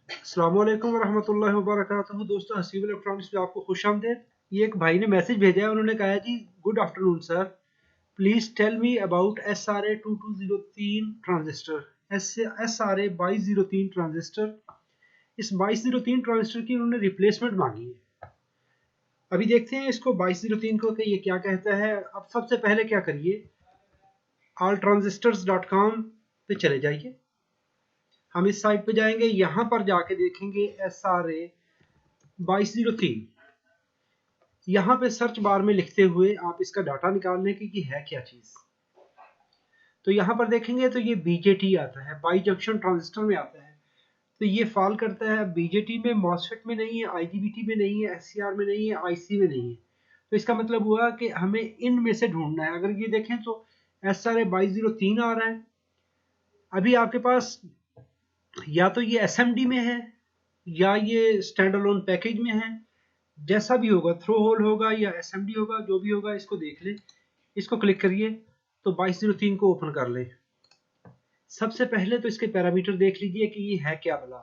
अस्सलाम वालेकुम वरहमतुल्लाहि वबरकातुहू। दोस्तों, हसीब इलेक्ट्रॉनिक्स में आपको खुशामदीद। ये एक भाई ने मैसेज भेजा है, उन्होंने कहा है जी, good afternoon sir, please tell me about SRA 2203 transistor. SRA 2203 transistor. इस 2203 ट्रांजिस्टर की उन्होंने रिप्लेसमेंट मांगी है। अभी देखते हैं इसको 2203 को कि ये क्या कहता है। अब सबसे पहले क्या करिए, alltransistors.com पे चले जाइए। हम इस साइट पे जाएंगे, यहाँ पर जाके देखेंगे SRA 2203। यहाँ पे सर्च बार में लिखते हुए आप इसका डाटा निकाल लें कि ये है क्या चीज़। तो यहाँ पर देखेंगे तो ये BJT आता है, बाई जंक्शन ट्रांजिस्टर में आता है। तो ये फॉल करता है BJT में, मॉसफेट में नहीं है, IGBT में नहीं है, SCR में नहीं है, IC में नहीं है। तो इसका मतलब हुआ कि हमें इनमें से ढूंढना है। अगर ये देखें तो SRA 2203 आ रहा है। अभी आपके पास या तो ये SMD में है या ये स्टैंड अलोन पैकेज में है। जैसा भी होगा, थ्रो होल होगा या SMD होगा, जो भी होगा इसको देख लें। इसको क्लिक करिए तो 2203 को ओपन कर लें। सबसे पहले तो इसके पैरामीटर देख लीजिए कि ये है क्या भला।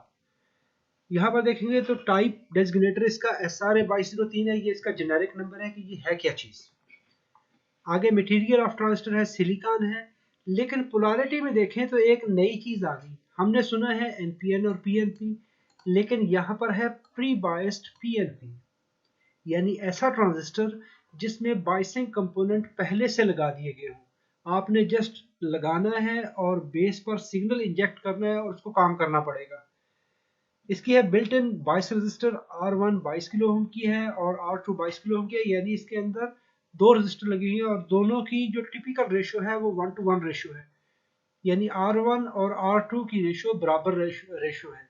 यहाँ पर देखेंगे तो टाइप डेजिग्नेटर इसका SRA 2203 है, ये इसका जेनेरिक नंबर है कि ये है क्या चीज़। आगे मटेरियल ऑफ ट्रांजिस्टर है, सिलिकॉन है। लेकिन पोलैरिटी में देखें तो एक नई चीज़ आ गई। हमने सुना है NPN और PNP, लेकिन यहाँ पर है प्री बायस्ड PNP, यानी ऐसा ट्रांजिस्टर जिसमें बायसिंग कंपोनेंट पहले से लगा दिए गए हों। आपने जस्ट लगाना है और बेस पर सिग्नल इंजेक्ट करना है और उसको काम करना पड़ेगा। इसकी है built in bias register. R1 22 kilo ohm की है और R2 22 किलो ओम की है, यानी इसके अंदर दो रजिस्टर लगी हुई है और दोनों की जो टिपिकल रेशियो है वो 1:1 रेशियो है। यानी R1 और R2 की रेशियो बराबर रेशियो है।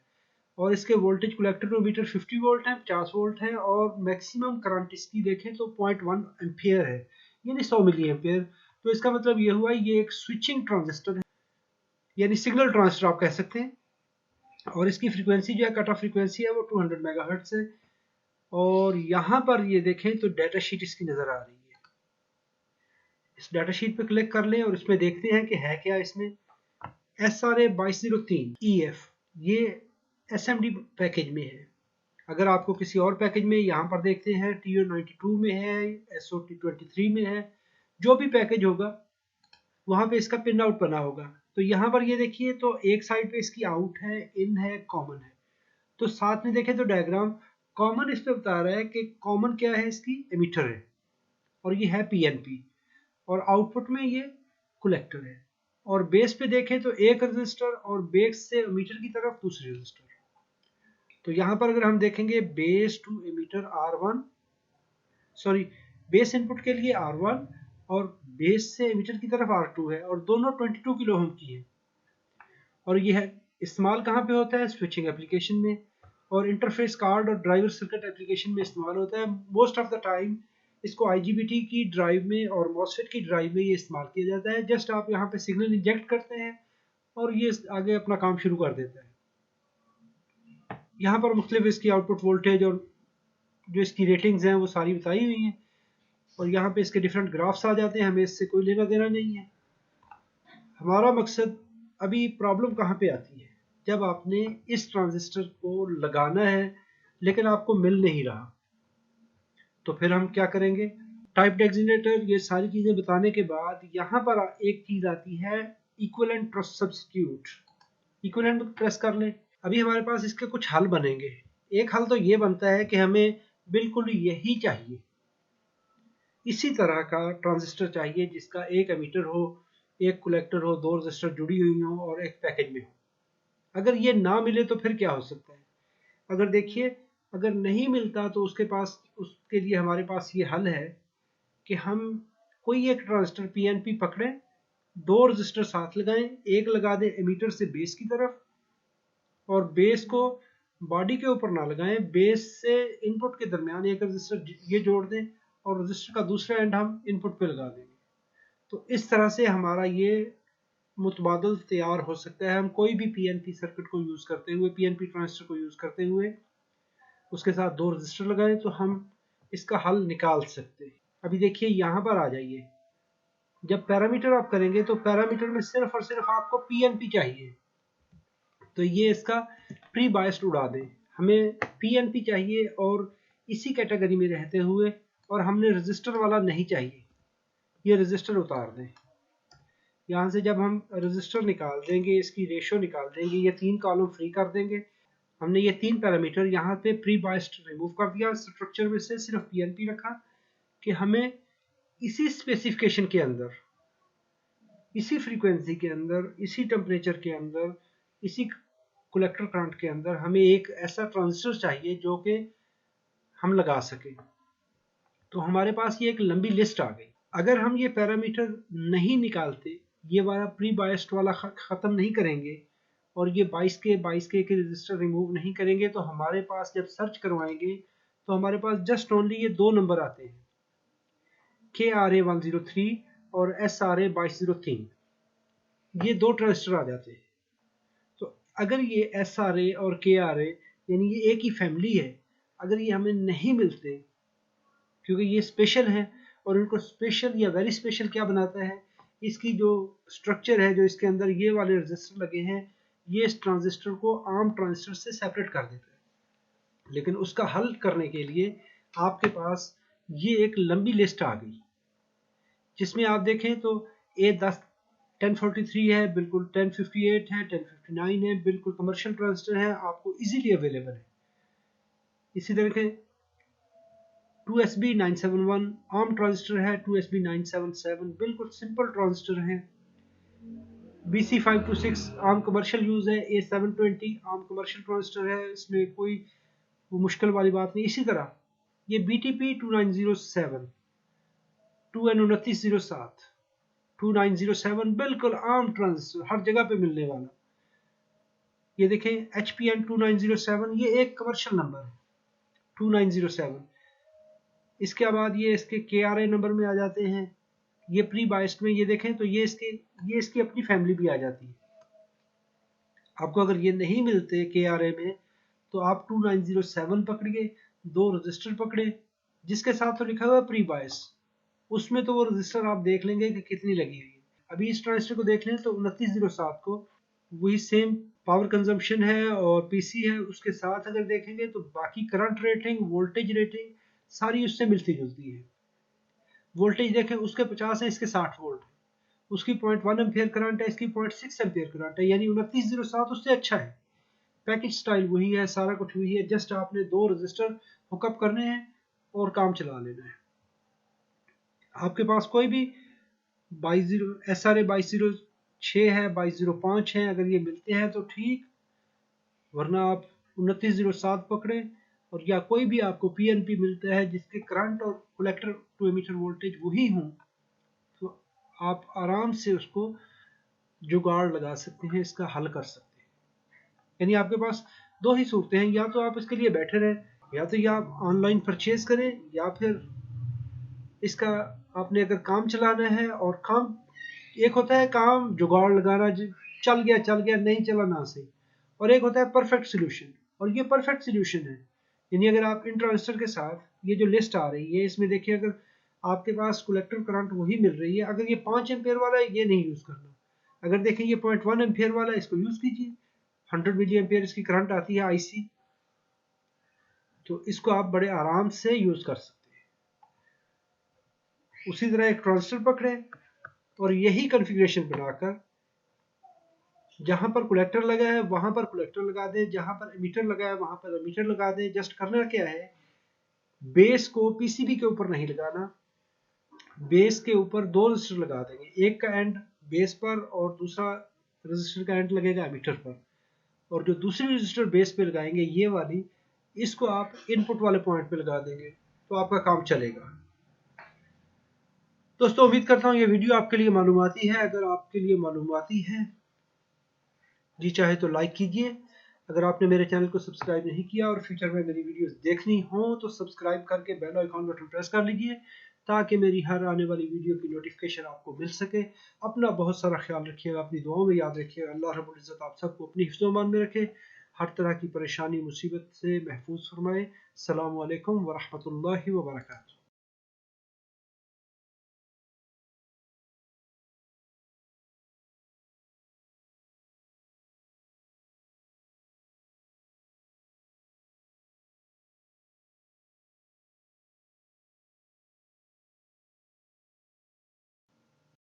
और इसके वोल्टेज कलेक्टर मीटर 50 वोल्ट है, 50 वोल्ट है और मैक्सिमम करंट इसकी देखें तो 0.1 एम्पियर है, यानी 100 मिली एम्पियर। तो इसका मतलब ये हुआ ये एक स्विचिंग ट्रांजिस्टर है, यानी सिग्नल ट्रांजिस्टर आप कह सकते हैं। और इसकी फ्रीक्वेंसी जो है, कट ऑफ फ्रीक्वेंसी है वो 200 मेगाहर्ट्ज है। और यहाँ पर ये देखें तो डाटा शीट इसकी नज़र आ रही है। इस डाटा शीट पे क्लिक कर लें और इसमें देखते हैं कि है क्या इसमें। SRA 2203 EF, ये SMD पैकेज में है। अगर आपको किसी और पैकेज में, यहाँ पर देखते हैं TO92 में है, SOT23 में है, जो भी पैकेज होगा वहाँ पे इसका पिन आउट बना होगा। तो यहाँ पर ये देखिए तो एक साइड पे इसकी आउट है, इन है, कॉमन है। तो साथ में देखें तो डायग्राम कॉमन इस पे बता रहा है कि कॉमन क्या है, इसकी एमिटर है और ये है PNP, और आउटपुट में ये कलेक्टर है। और बेस पे देखें तो एक रजिस्टर और बेस से एमिटर की तरफ दूसरी रजिस्टर। तो यहाँ पर अगर हम देखेंगे base to emitter R1, sorry, base input के लिए R1 और बेस से एमिटर की तरफ R2 है और दोनों 22 किलो ओम की है। और यह इस्तेमाल कहाँ पे होता है, स्विचिंग एप्लीकेशन में और इंटरफेस कार्ड और ड्राइवर सर्किट एप्लीकेशन में इस्तेमाल होता है। मोस्ट ऑफ द टाइम इसको IGBT की ड्राइव में और MOSFET की ड्राइव में ये इस्तेमाल किया जाता है। जस्ट आप यहाँ पे सिग्नल इंजेक्ट करते हैं और ये आगे अपना काम शुरू कर देता है। यहाँ पर मुख्तलिफ इसकी आउटपुट वोल्टेज और जो इसकी रेटिंग्स हैं वो सारी बताई हुई हैं। और यहाँ पे इसके डिफरेंट ग्राफ्स आ जाते हैं, हमें इससे कोई लेना देना नहीं है। हमारा मकसद, अभी प्रॉब्लम कहाँ पे आती है, जब आपने इस ट्रांजिस्टर को लगाना है लेकिन आपको मिल नहीं रहा, तो फिर हम क्या करेंगे। टाइप डेजिग्नेटर, ये सारी चीज़ें बताने के बाद यहाँ पर एक चीज़ आती है, इक्विवेलेंट सब्स्टिट्यूट। इक्विवेलेंट प्रेस कर लें। अभी हमारे पास इसके कुछ हल बनेंगे। एक हल तो ये बनता है कि हमें बिल्कुल यही चाहिए, इसी तरह का ट्रांजिस्टर चाहिए जिसका एक एमिटर हो, एक कलेक्टर हो, दो रजिस्टर जुड़ी हुई हो और एक पैकेज में हो। अगर ये ना मिले तो फिर क्या हो सकता है। अगर देखिए, अगर नहीं मिलता तो उसके लिए हमारे पास ये हल है कि हम कोई एक ट्रांजिस्टर PNP पकड़ें, दो रजिस्टर साथ लगाएं, एक लगा दें एमिटर से बेस की तरफ और बेस को बॉडी के ऊपर ना लगाएं, बेस से इनपुट के दरमियान एक रजिस्टर ये जोड़ दें और रजिस्टर का दूसरा एंड हम इनपुट पे लगा देंगे। तो इस तरह से हमारा ये मुतबादल तैयार हो सकता है। हम कोई भी PNP सर्किट को यूज़ करते हुए, PNP ट्रांजिस्टर को यूज़ करते हुए उसके साथ दो रजिस्टर लगाएं तो हम इसका हल निकाल सकते हैं। अभी देखिए यहाँ पर आ जाइए। जब पैरामीटर आप करेंगे तो पैरामीटर में सिर्फ और सिर्फ आपको PNP चाहिए। तो ये इसका प्री बायस्ड उड़ा दें। हमें पीएनपी चाहिए और इसी कैटेगरी में रहते हुए, और हमने रजिस्टर वाला नहीं चाहिए। ये रजिस्टर उतार दें। यहाँ से जब हम रजिस्टर निकाल देंगे, इसकी रेशो निकाल देंगे, ये 3 कॉलम फ्री कर देंगे। हमने ये 3 पैरामीटर यहाँ पे प्री बायस्ड रिमूव कर दिया, स्ट्रक्चर में से सिर्फ पीएनपी रखा कि हमें इसी स्पेसिफिकेशन के अंदर, इसी फ्रीक्वेंसी के अंदर, इसी टेम्परेचर के अंदर, इसी कलेक्टर करंट के अंदर हमें एक ऐसा ट्रांजिस्टर चाहिए जो कि हम लगा सके। तो हमारे पास ये एक लंबी लिस्ट आ गई। अगर हम ये पैरामीटर नहीं निकालते, ये वाला प्री बायस्ड वाला ख़त्म नहीं करेंगे और ये 22K के रजिस्टर रिमूव नहीं करेंगे, तो हमारे पास जब सर्च करवाएंगे तो हमारे पास जस्ट ओनली ये 2 नंबर आते हैं, KRA103 और SRA 2203। ये 2 ट्रांजिस्टर आ जाते हैं। तो अगर ये SRA और KRA यानी ये एक ही फैमिली है, अगर ये हमें नहीं मिलते, क्योंकि ये स्पेशल है, और इनको स्पेशल या वेरी स्पेशल क्या बनाता है, इसकी जो स्ट्रक्चर है, जो इसके अंदर ये वाले रजिस्टर लगे हैं, ये इस ट्रांजिस्टर को आम ट्रांजिस्टर से सेपरेट कर देता है। लेकिन उसका हल करने के लिए आपके पास ये एक लंबी लिस्ट आ गई, जिसमें आप देखें तो A10 1043 है, बिल्कुल 1058 है, 1059 है, बिल्कुल कमर्शियल ट्रांजिस्टर है, आपको इजीली अवेलेबल है। इसी तरह के 2SB971 आर्म ट्रांजिस्टर है, 2SB977 बिल्कुल सिंपल ट्रांजिस्टर है, BC526 आर्म कमर्शियल यूज है, A720 आर्म कमर्शियल ट्रांजिस्टर है, इसमें कोई मुश्किल वाली बात नहीं। इसी तरह ये BTP2907 2N2907 2907 बिल्कुल आर्म ट्रांजिस्टर, हर जगह पे मिलने वाला। ये देखें HPN2907, ये एक कमर्शियल नंबर है 2907। इसके बाद ये इसके KRA नंबर में आ जाते हैं, ये प्री बायस्ड में ये देखें तो ये इसकी अपनी फैमिली भी आ जाती है। आपको अगर ये नहीं मिलते KRA में, तो आप 2907 पकड़िए, 2 रजिस्टर पकड़े, जिसके साथ तो लिखा हुआ है प्री बायस, उसमें तो वो रजिस्टर आप देख लेंगे कि कितनी लगी हुई है। अभी इस ट्रांजिस्टर को देख लें तो 2907 को वही सेम पावर कंजम्पशन है और PC है, उसके साथ अगर देखेंगे तो बाकी करंट रेटिंग, वोल्टेज रेटिंग सारी उससे मिलती जुलती है। वोल्टेज देखें उसके 50 है, इसके 60 वोल्ट, उसकी 0.1 एम्पियर करंट है, इसकी 0.6 एम्पियर करंट है, यानी 2907 उससे अच्छा है। पैकेज स्टाइल वही है, सारा कुछ वही है, जस्ट आपने 2 रजिस्टर हुकअप करने हैं और काम चला लेना है। आपके पास कोई भी SRA 2206 है, 2205 है, अगर ये मिलते हैं तो ठीक, वरना आप 2907 पकड़े, और या कोई भी आपको PNP मिलता है जिसके करंट और कलेक्टर टू एमीटर वोल्टेज वही हों, तो आप आराम से उसको जुगाड़ लगा सकते हैं, इसका हल कर सकते हैं। यानी आपके पास 2 ही सूरतें हैं, या तो आप इसके लिए बैठे रहें, या तो या आप ऑनलाइन परचेज करें, या फिर इसका आपने अगर काम चलाना है, और काम एक होता है काम जुगाड़ लगाना, चल गया नहीं चला ना सही, और एक होता है परफेक्ट सोल्यूशन, और ये परफेक्ट सोल्यूशन है। यानी अगर आप इन ट्रांजिस्टर के साथ ये जो लिस्ट आ रही है, इसमें देखिए अगर आपके पास कलेक्टर करंट वही मिल रही है, अगर ये 5 एम्पियर वाला है ये नहीं यूज करना, अगर देखें ये 0.1 एम्पियर वाला है इसको यूज कीजिए, 100 मिली एम्पियर इसकी करंट आती है IC, तो इसको आप बड़े आराम से यूज कर सकते हैं। उसी तरह एक ट्रांजिस्टर पकड़े और यही कॉन्फ़िगरेशन बनाकर जहां पर कलेक्टर लगा है वहां पर कलेक्टर लगा दे, जहां पर एमीटर लगा है वहां पर एमीटर लगा दे। जस्ट करना क्या है, बेस को PCB के ऊपर नहीं लगाना, बेस के ऊपर 2 रजिस्टर लगा देंगे, एक का एंड बेस पर और दूसरा रजिस्टर का एंड लगेगा एमीटर पर, और जो दूसरी रजिस्टर बेस पे लगाएंगे ये वाली, इसको आप इनपुट वाले पॉइंट पे लगा देंगे, तो आपका काम चलेगा। दोस्तों उम्मीद करता हूँ ये वीडियो आपके लिए मालूमाती है। अगर आपके लिए मालूमाती है जी चाहे तो लाइक कीजिए, अगर आपने मेरे चैनल को सब्सक्राइब नहीं किया और फ्यूचर में मेरी वीडियोस देखनी हो तो सब्सक्राइब करके बेल आइकॉन बटन प्रेस कर लीजिए, ताकि मेरी हर आने वाली वीडियो की नोटिफिकेशन आपको मिल सके। अपना बहुत सारा ख्याल रखिएगा, अपनी दुआओं में याद रखिएगा। अल्लाह रब्बुल इज़्ज़त आप सबको अपनी हिफ्ज़-ओ-अमान में रखे, हर तरह की परेशानी मुसीबत से महफूज फरमाए। अस्सलामु अलैकुम व रहमतुल्लाहि व बरकातहू।